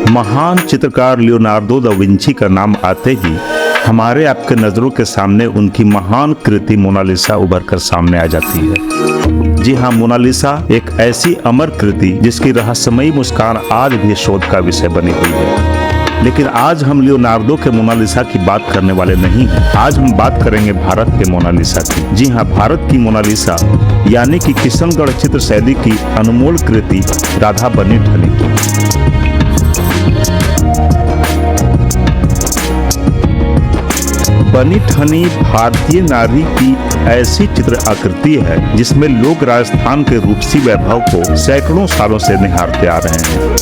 महान चित्रकार Leonardo da Vinci का नाम आते ही हमारे आपके नज़रों के सामने उनकी महान कृति मोनालिसा उभर कर सामने आ जाती है। जी हाँ, मोनालिसा एक ऐसी अमर कृति जिसकी रहस्यमयी मुस्कान आज भी शोध का विषय बनी हुई है। लेकिन आज हम लियोनार्दो के मोनालिसा की बात करने वाले नहीं हैं। आज हम बात करेंगे भारत के मोनालिसा की। जी हाँ, भारत की मोनालिसा यानी कि किशनगढ़ चित्र शैली की अनमोल कृति राधा बनी ठनी की। बनी ठनी भारतीय नारी की ऐसी चित्र आकृति है जिसमें लोग राजस्थान के रूपसी वैभव को सैकड़ों सालों से निहारते आ रहे हैं।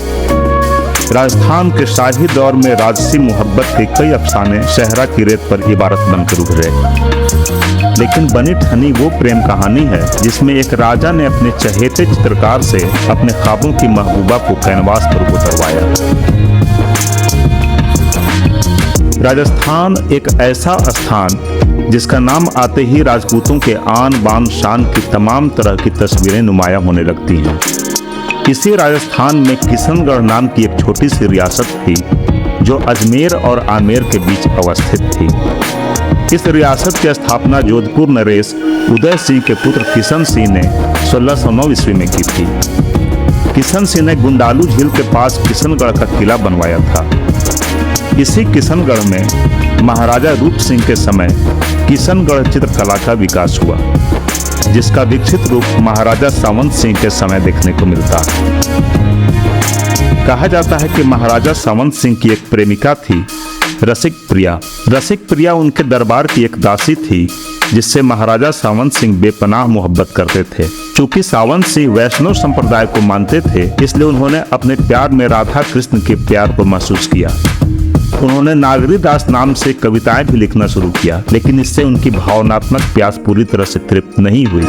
राजस्थान के शाही दौर में राजसी मोहब्बत के कई अफसाने सहरा की रेत पर इबारत बनकर उभरे, लेकिन बनी ठनी वो प्रेम कहानी है जिसमें एक राजा ने अपने चहेते चित्रकार से अपने ख्वाबों की महबूबा को कैनवास पर उतरवाया। राजस्थान एक ऐसा स्थान जिसका नाम आते ही राजपूतों के आन बान शान की तमाम तरह की तस्वीरें नुमायां होने लगती हैं। इसी राजस्थान में किशनगढ़ नाम की एक छोटी सी रियासत थी जो अजमेर और आमेर के बीच अवस्थित थी। इस रियासत की स्थापना जोधपुर नरेश उदय सिंह के पुत्र किशन सिंह ने 1609 ईस्वी में की थी। किशन सिंह ने गुंडालू झील के पास किशनगढ़ का किला बनवाया था। इसी किशनगढ़ में महाराजा रूप सिंह के समय किशनगढ़ चित्रकला का विकास हुआ, जिसका विकसित रूप महाराजा सावंत सिंह के समय देखने को मिलता है। कहा जाता है कि महाराजा सावंत सिंह की एक प्रेमिका थी रसिक प्रिया। रसिक प्रिया उनके दरबार की एक दासी थी जिससे महाराजा सावंत सिंह बेपनाह मोहब्बत करते थे। चूंकि सावंत सिंह वैष्णव संप्रदाय को मानते थे, इसलिए उन्होंने अपने प्यार में राधा कृष्ण के प्यार को महसूस किया। उन्होंने नागरी दास नाम से कविताएं भी लिखना शुरू किया, लेकिन इससे उनकी भावनात्मक प्यास पूरी तरह से तृप्त नहीं हुई।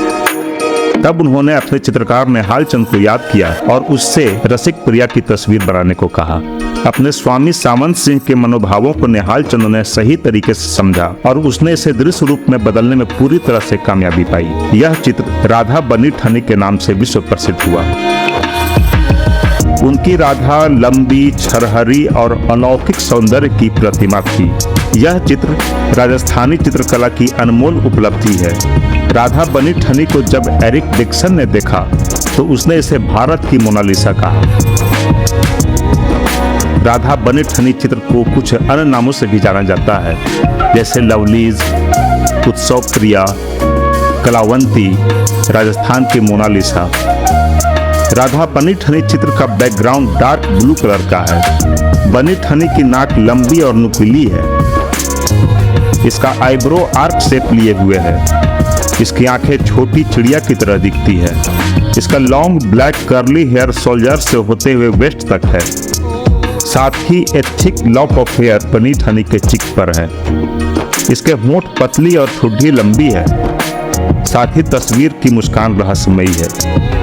तब उन्होंने अपने चित्रकार निहाल चंद को याद किया और उससे रसिक प्रिया की तस्वीर बनाने को कहा। अपने स्वामी सावंत सिंह के मनोभावों को निहाल चंद ने सही तरीके से समझा और उसने इसे दृश्य रूप में बदलने में पूरी तरह से कामयाबी पाई। यह चित्र राधा बनी ठनी के नाम से विश्व प्रसिद्ध हुआ। उनकी राधा लंबी, छरहरी और अलौकिक सौंदर्य की प्रतिमा थी। यह चित्र राजस्थानी चित्रकला की अनमोल उपलब्धि है। राधा बनी ठनी को जब एरिक डिक्सन ने देखा तो उसने इसे भारत की मोनालिसा कहा। राधा बनी ठनी चित्र को कुछ अन्य नामों से भी जाना जाता है, जैसे लवलीज, उत्सव प्रिया, कलावंती, राजस्थान की मोनालिसा। राधा बनी ठनी चित्र का बैकग्राउंड डार्क ब्लू कलर का है। बनी ठनी की नाक लंबी और नुकीली है। इसका आईब्रो आर्क शेप लिए हुए है। इसकी आंखें छोटी चिड़िया की तरह दिखती है। इसका long black curly hair shoulder से होते हुए वेस्ट तक है। साथ ही a thick lock of hair Bani Thani के चिक पर है। इसके होंठ पतली और ठुड्डी लंबी है। साथ ही तस्वीर की मुस्कान रहस्यमयी है।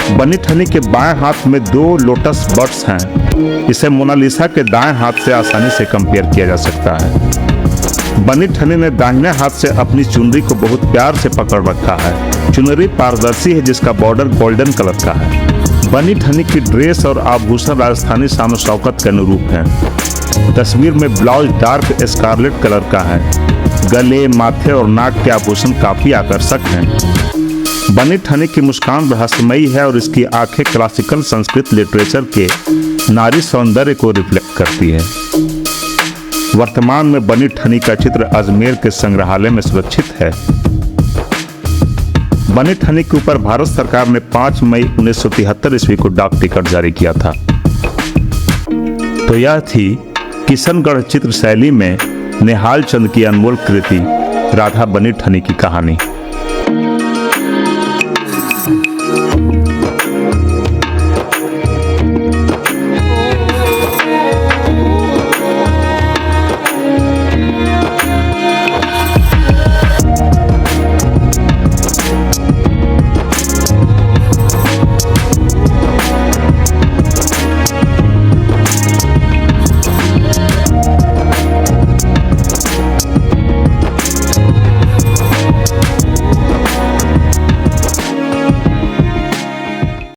बनी ठनी के बाएं हाथ में 2 लोटस बर्ड्स हैं। इसे मोनालिसा के दाएं हाथ से आसानी से कंपेयर किया जा सकता है। बनी ठनी ने दाहिने हाथ से अपनी चुनरी को बहुत प्यार से पकड़ रखा है। चुनरी पारदर्शी है जिसका बॉर्डर गोल्डन कलर का है। बनी ठनी की ड्रेस और आभूषण राजस्थानी शान शौकत के अनुरूप हैं। तस्वीर में ब्लाउज डार्क स्कारलेट कलर का है। गले, माथे और नाक के आभूषण काफी आकर्षक हैं। बनी ठनी की मुस्कान रहस्यमयी है और इसकी आंखें क्लासिकल संस्कृत लिटरेचर के नारी सौंदर्य को रिफ्लेक्ट करती है। वर्तमान में बनी ठनी का चित्र अजमेर के संग्रहालय में सुरक्षित है। बनी ठनी के ऊपर भारत सरकार ने 5 मई 1973 ईस्वी को डाक टिकट जारी किया था। तो यह थी किशनगढ़ चित्र शैली में निहाल चंद की अनमोल कृति राधा बनी ठनी की कहानी।